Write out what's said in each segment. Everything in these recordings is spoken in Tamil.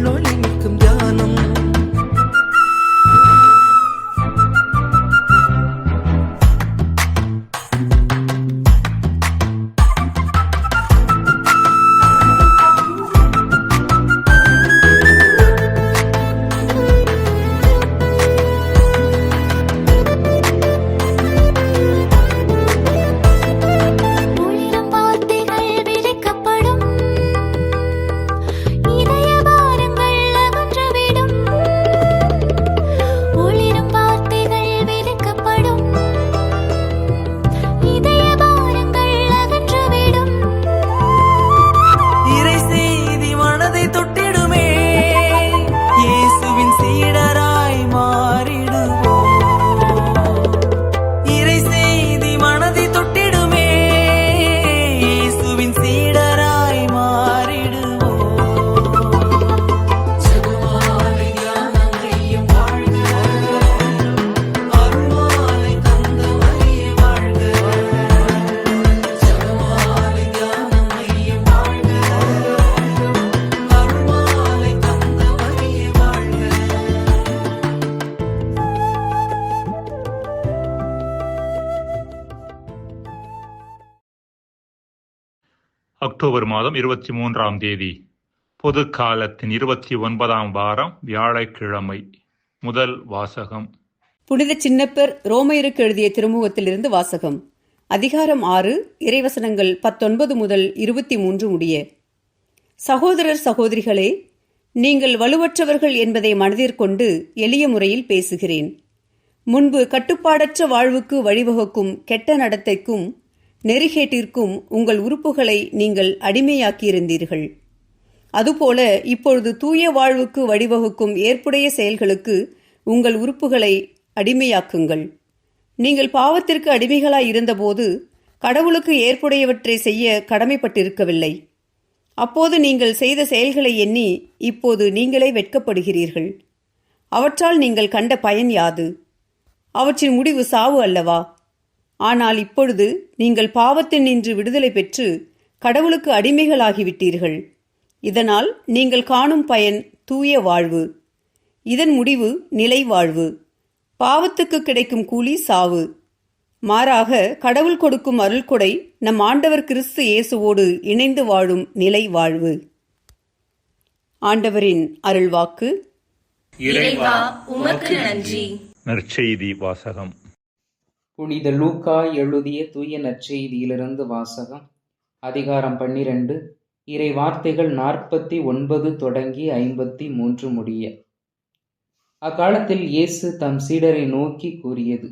உள்ளொளி நிற்கும் தியானம். அக்டோபர் மாதம் 23ஆம் தேதி பொது காலத்தின் 29ஆம் வாரம் வியாழக்கிழமை. முதல் வாசகம். புனித சின்னப்பர் ரோமையருக்கு எழுதிய திருமுகத்திலிருந்து வாசகம். அதிகாரம் 6, இறைவசனங்கள் 19 முதல் 23 முடிய. சகோதரர் சகோதரிகளே, நீங்கள் வலுவற்றவர்கள் என்பதை மனதிற்கொண்டு எளிய முறையில் பேசுகிறேன். முன்பு கட்டுப்பாடற்ற வாழ்வுக்கு வழிவகுக்கும் கெட்ட நடத்தைக்கும் நெறிகேட்டிற்கும் உங்கள் உறுப்புகளை நீங்கள் அடிமையாக்கியிருந்தீர்கள். அதுபோல இப்பொழுது தூய வாழ்வுக்கு வழிவகுக்கும் ஏற்புடைய செயல்களுக்கு உங்கள் உறுப்புகளை அடிமையாக்குங்கள். நீங்கள் பாவத்திற்கு அடிமைகளாய் இருந்தபோது கடவுளுக்கு ஏற்புடையவற்றை செய்ய கடமைப்பட்டிருக்கவில்லை. அப்போது நீங்கள் செய்த செயல்களை எண்ணி இப்போது நீங்களே வெட்கப்படுகிறீர்கள். அவற்றால் நீங்கள் கண்ட பயன் யாது? அவற்றின் முடிவு சாவு அல்லவா? ஆனால் இப்பொழுது நீங்கள் பாவத்தின் நின்று விடுதலை பெற்று கடவுளுக்கு அடிமைகளாகிவிட்டீர்கள். இதனால் நீங்கள் காணும் பயன் தூய வாழ்வு. இதன் முடிவு நிலை வாழ்வு. பாவத்துக்கு கிடைக்கும் கூலி சாவு. மாறாக கடவுள் கொடுக்கும் அருள்கொடை நம் ஆண்டவர் கிறிஸ்து இயேசுவோடு இணைந்து வாழும் நிலை வாழ்வு. ஆண்டவரின் அருள்வாக்கு. இறைவா உமக்கு நன்றி. நற்செய்தி வாசகம். புனித லூக்கா எழுதிய தூய நற்செய்தியிலிருந்து வாசகம். அதிகாரம் 12, இறை வார்த்தைகள் 49 தொடங்கி 53 முடிய. அக்காலத்தில் இயேசு தம் சீடரை நோக்கி கூறியது: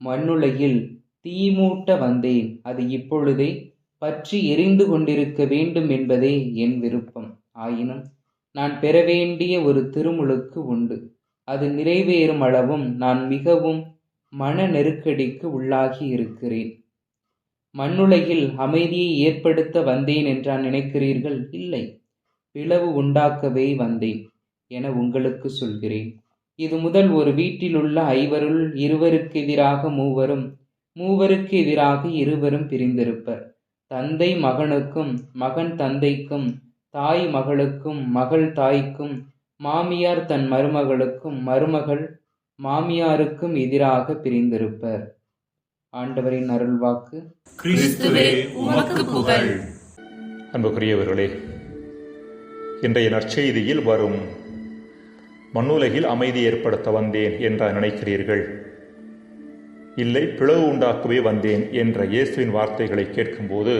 மண்ணுலகில் தீமூட்ட வந்தேன், அது இப்பொழுதே பற்றி எரிந்து கொண்டிருக்க வேண்டும் என்பதே என் விருப்பம். ஆயினும் நான் பெற வேண்டிய ஒரு திருமுழுக்கு உண்டு. அது நிறைவேறும் அளவும் நான் மிகவும் மன நெருக்கடிக்கு உள்ளாகி இருக்கிறேன். மண்ணுலகில் அமைதியை ஏற்படுத்த வந்தேன் என்றா நினைக்கிறீர்கள்? இல்லை, பிளவு உண்டாக்கவே வந்தேன் என உங்களுக்கு சொல்கிறேன். இது முதல் ஒரு வீட்டிலுள்ள 5 இருவருக்கு எதிராக 3, மூவருக்கு எதிராக 2 பிரிந்திருப்பர். தந்தை மகனுக்கும், மகன் தந்தைக்கும், தாய் மகளுக்கும், மகள் தாய்க்கும், மாமியார் தன் மருமகளுக்கும், மருமகள் மாமியாருக்கும் எதிராக பிரிந்திருப்பர். ஆண்டவரின் அருள்வாக்கு. கிறிஸ்துவே உமக்கு புகழ். அன்புக்குரியவர்களே, இன்றைய நற்செய்தியில் வரும் மண்ணுலகில் அமைதி ஏற்படுத்த வந்தேன் என்றா நினைக்கிறீர்கள்? இல்லை, பிளவு உண்டாக்கவே வந்தேன் என்ற இயேசுவின் வார்த்தைகளை கேட்கும்போது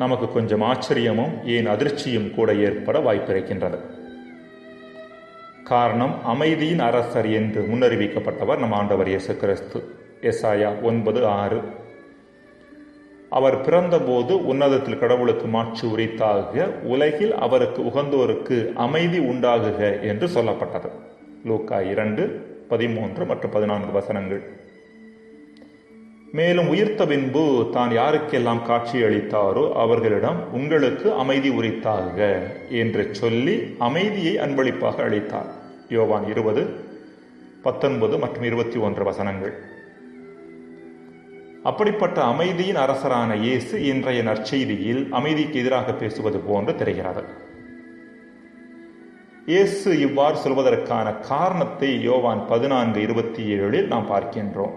நமக்கு கொஞ்சம் ஆச்சரியமும் ஏன் அதிர்ச்சியும் கூட ஏற்பட வாய்ப்பிருக்கின்றது. காரணம், அமைதியின் அரசர் என்று முன்னறிவிக்கப்பட்டவர் நம் ஆண்டவர் இயேசு கிறிஸ்து. எசாயா 9:6. அவர் பிறந்தபோது உன்னதத்தில் கடவுளுக்கு மாட்சி உரித்தாக, உலகில் அவருக்கு உகந்தோருக்கு அமைதி உண்டாகுக என்று சொல்லப்பட்டது. லூக்கா 2:13 மற்றும் 14 வசனங்கள். மேலும் உயிர்த்த பின்பு தான் யாருக்கெல்லாம் காட்சி அளித்தாரோ அவர்களிடம் உங்களுக்கு அமைதி உரித்தாக என்று சொல்லி அமைதியை அன்பளிப்பாக அளித்தார். யோவான் 20:19 மற்றும் 21 வசனங்கள். அப்படிப்பட்ட அமைதியின் அரசரான இயேசு இன்றைய நற்செய்தியில் அமைதிக்கு எதிராக பேசுவது போன்று தெரிகிறது. இயேசு இவ்வாறு சொல்வதற்கான காரணத்தை யோவான் 14:27 நாம் பார்க்கின்றோம்.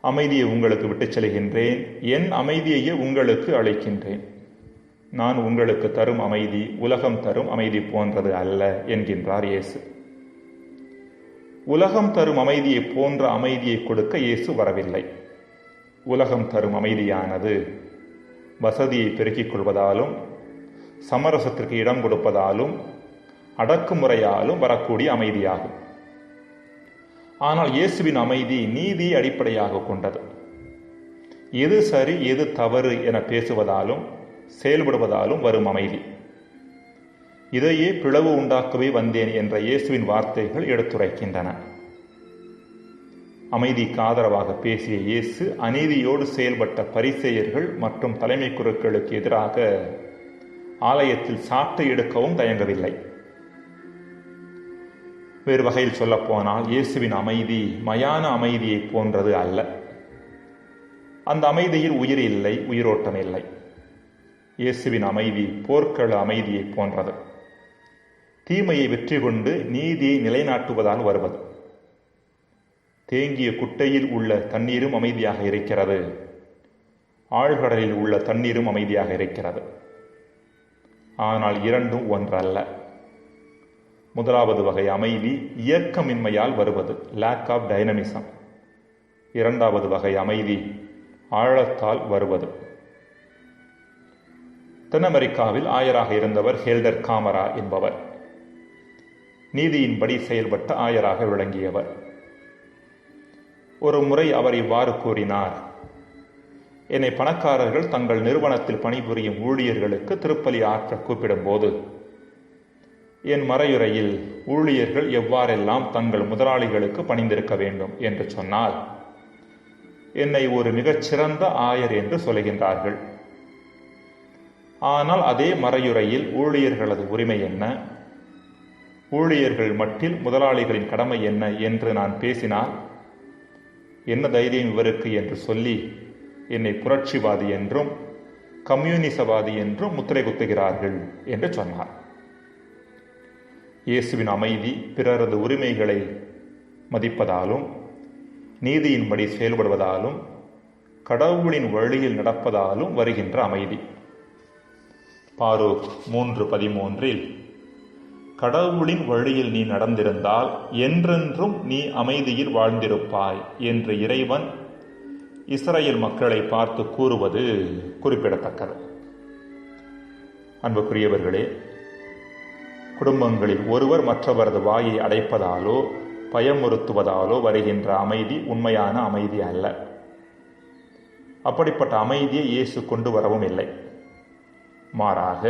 அமைதியை உங்களுக்கு விட்டுச் செல்கின்றேன், என் அமைதியையே உங்களுக்கு அளிக்கின்றேன். நான் உங்களுக்கு தரும் அமைதி உலகம் தரும் அமைதி போன்றது அல்ல என்கின்றார் இயேசு. உலகம் தரும் அமைதியை போன்ற அமைதியை கொடுக்க இயேசு வரவில்லை. உலகம் தரும் அமைதியானது வசதியை பெருக்கிக் கொள்வதாலும், சமரசத்திற்கு இடம் கொடுப்பதாலும், அடக்குமுறையாலும் வரக்கூடிய அமைதியாகும். ஆனால் இயேசுவின் அமைதி நீதியை அடிப்படையாக கொண்டது. எது சரி எது தவறு என பேசுவதாலும் செயல்படுவதாலும் வரும் அமைதி. இதையே பிளவு உண்டாக்கவே வந்தேன் என்ற இயேசுவின் வார்த்தைகள் எடுத்துரைக்கின்றன. அமைதிக்கு ஆதரவாக பேசிய இயேசு அநீதியோடு செயல்பட்ட பரிசேயர்கள் மற்றும் தலைமை குருக்களுக்கு எதிராக ஆலயத்தில் சாட்டை எடுக்கவும் தயங்கவில்லை. வேறு வகையில் சொல்லப்போனால் இயேசுவின் அமைதி மயான அமைதியை போன்றது அல்ல. அந்த அமைதியில் உயிர் இல்லை, உயிரோட்டம் இல்லை. இயேசுவின் அமைதி போர்க்கள அமைதியை போன்றது. தீமையை வெற்றி கொண்டு நீதியை நிலைநாட்டுவதால் வருவது. தேங்கிய குட்டையில் உள்ள தண்ணீரும் அமைதியாக இருக்கிறது, ஆழ்கடலில் உள்ள தண்ணீரும் அமைதியாக இருக்கிறது. ஆனால் இரண்டும் ஒன்றல்ல. முதலாவது வகை அமைதி இயக்கமின்மையால் வருவது, லேக் ஆஃப் டைனமிசம். இரண்டாவது வகை அமைதி ஆழத்தால் வருவது. தென் அமெரிக்காவில் ஆயராக இருந்தவர் ஹெல்டர் காமரா என்பவர். நீதியின்படி செயல்பட்ட ஆயராக விளங்கியவர். ஒரு முறை அவர் இவ்வாறு கூறினார்: என்னை பணக்காரர்கள் தங்கள் நிறுவனத்தில் பணிபுரியும் ஊழியர்களுக்கு திருப்பலி ஆற்ற கூப்பிடும்போது என் மறையுரையில் ஊழியர்கள் எவ்வாறெல்லாம் தங்கள் முதலாளிகளுக்கு பணிந்திருக்க வேண்டும் என்று சொன்னால் என்னை ஒரு மிகச்சிறந்த ஆயர் என்று சொல்கின்றார்கள். ஆனால் அதே மறையுரையில் ஊழியர்களது உரிமை என்ன, ஊழியர்கள் மட்டில் முதலாளிகளின் கடமை என்ன என்று நான் பேசினால் என்ன தைரியம் இவருக்கு என்று சொல்லி என்னை புரட்சிவாதி என்றும் கம்யூனிசவாதி என்றும் முத்திரை குத்துகிறார்கள் என்று சொன்னார். இயேசுவின் அமைதி பிறரது உரிமைகளை மதிப்பதாலும், நீதியின்படி செயல்படுவதாலும், கடவுளின் வழியில் நடப்பதாலும் வருகின்ற அமைதி. பாரூக் 3:13 கடவுளின் வழியில் நீ நடந்திருந்தால் என்றென்றும் நீ அமைதியில் வாழ்ந்திருப்பாய் என்று இறைவன் இஸ்ரேல் மக்களை பார்த்து கூறுவது குறிப்பிடத்தக்கது. அன்புக்குரியவர்களே, குடும்பங்களில் ஒருவர் மற்றவரது வாயை அடைப்பதாலோ பயமுறுத்துவதாலோ வருகின்ற அமைதி உண்மையான அமைதி அல்ல. அப்படிப்பட்ட அமைதியை இயேசு கொண்டு வரவும் இல்லை. மாறாக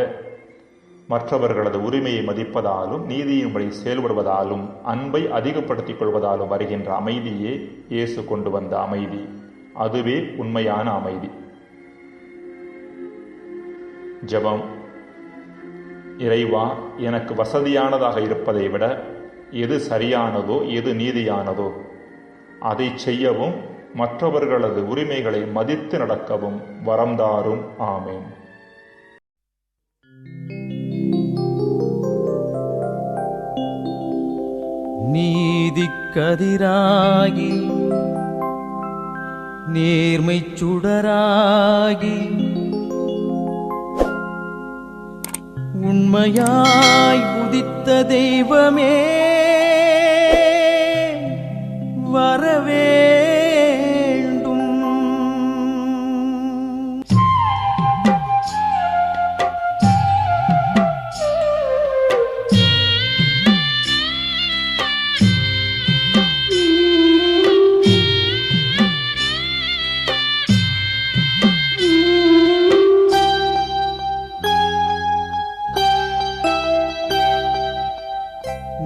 மற்றவர்களது உரிமையை மதிப்பதாலும், நீதியின்படி செயல்படுவதாலும், அன்பை அதிகப்படுத்திக் கொள்வதாலும் வருகின்ற அமைதியே இயேசு கொண்டு வந்த அமைதி. அதுவே உண்மையான அமைதி. ஜெபம். இறைவா, எனக்கு வசதியானதாக இருப்பதை விட எது சரியானதோ எது நீதியானதோ அதை செய்யவும் மற்றவர்களது உரிமைகளை மதித்து நடக்கவும் வரம்தாரும். ஆமேன். நீதிக்கதிராகி நேர்மை சுடராகி உண்மையாய் உதித்த தெய்வமே வரவேண்டும்.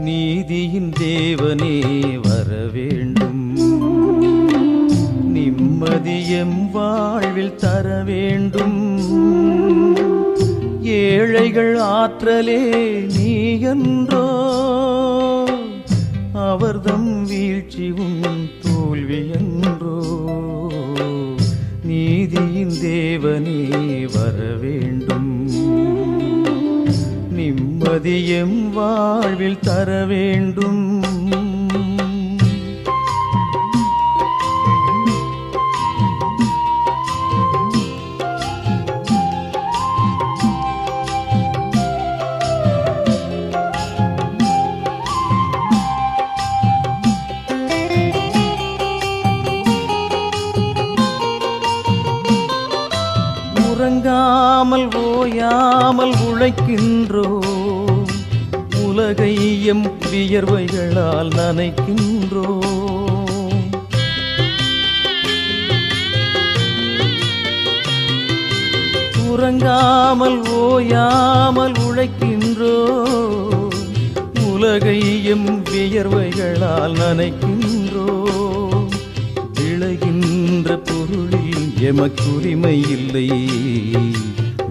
நீதியின் தேவனே வரவேண்டும். நிம்மதியம் வாழ்வில் தர வேண்டும். ஏழைகள் ஆற்றலே நீ என்றோ, அவர்தம் வீழ்ச்சியும் தோல்வி என்றோ. நீதியின் தேவனே வரவேண்டும். நிம்மதி நிம்மதியம் வாழ்வில் தர வேண்டும். உறங்காமல் ஓயாமல் உழைக்கின்றோம், உலகை எம் வியர்வைகளால் நனைக்கின்றோம். உறங்காமல் ஓயாமல் உழைக்கின்றோம், உலகை எம் வியர்வைகளால் நனைக்கின்றோம். விளைகின்ற பொருளில் எமக்குரிமை இல்லை,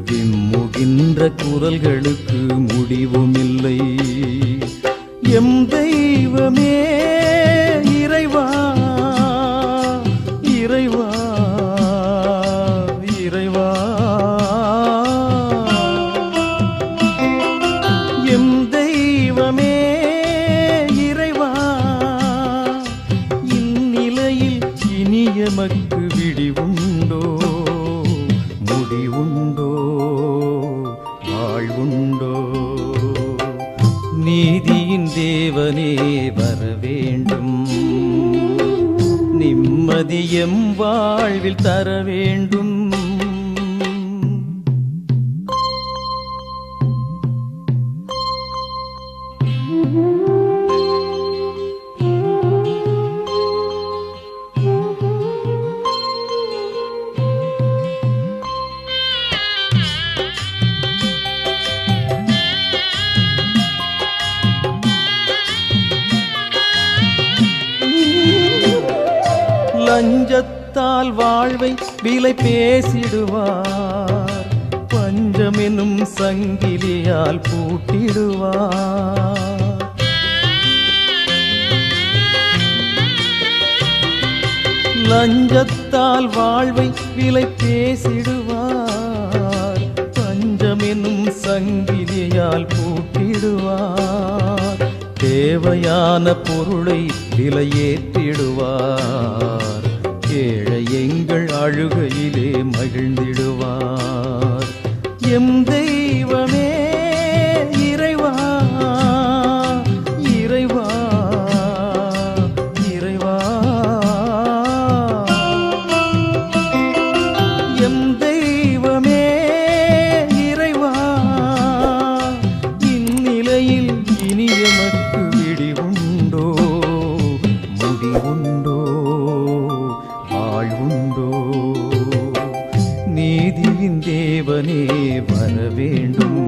விம்முகின்ற குரல்களுக்கு முடிவும் இல்லை. எம் தெய்வமே இறைவா, இறைவா, இறைவா. எம் தெய்வமே இறைவா, இந்நிலையில் இனி எமக்கு விடிவுண்டோ, முடிவுண்டோ, வாழ்வுண்டோ? நீதியின் தேவனே வர வேண்டும், நிம்மதியம் வாழ்வில் தர வேண்டும். லஞ்சத்தால் வாழ்வை விலை பேசிடுவார், பஞ்சமெனும் சங்கிலியால் பூட்டிடுவார். லஞ்சத்தால் வாழ்வை விலை பேசிடுவார், பஞ்சமெனும் சங்கிலியால் பூட்டிடுவார். தேவையான பொருளை விலையேற்றிடுவார், ஏழை எங்கள் அழுகையிலே மகிழ்ந்திடுவார். எம் தெய்வமே இறைவா, இறைவா, இறைவா. எம் தெய்வமே இறைவா, இந்நிலையில் இனி எமக்கு விடிவுண்டோ, முடிவுண்டோ, வாழ்வுண்டோ? நீதியின் தேவனே வர வேண்டும்,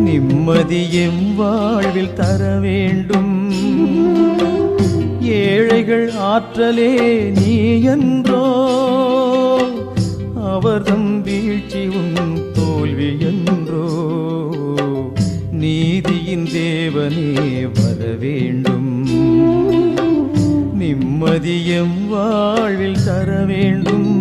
நிம்மதியம் வாழ்வில் தர வேண்டும். ஏழைகள் ஆற்றலே நீ என்றோ, அவர்தம் வீழ்ச்சி உன் தோல்வி என்றோ? நீதியின் தேவனே வர வேண்டும், நிம்மதியம் வாழ்வில் தர வேண்டும்.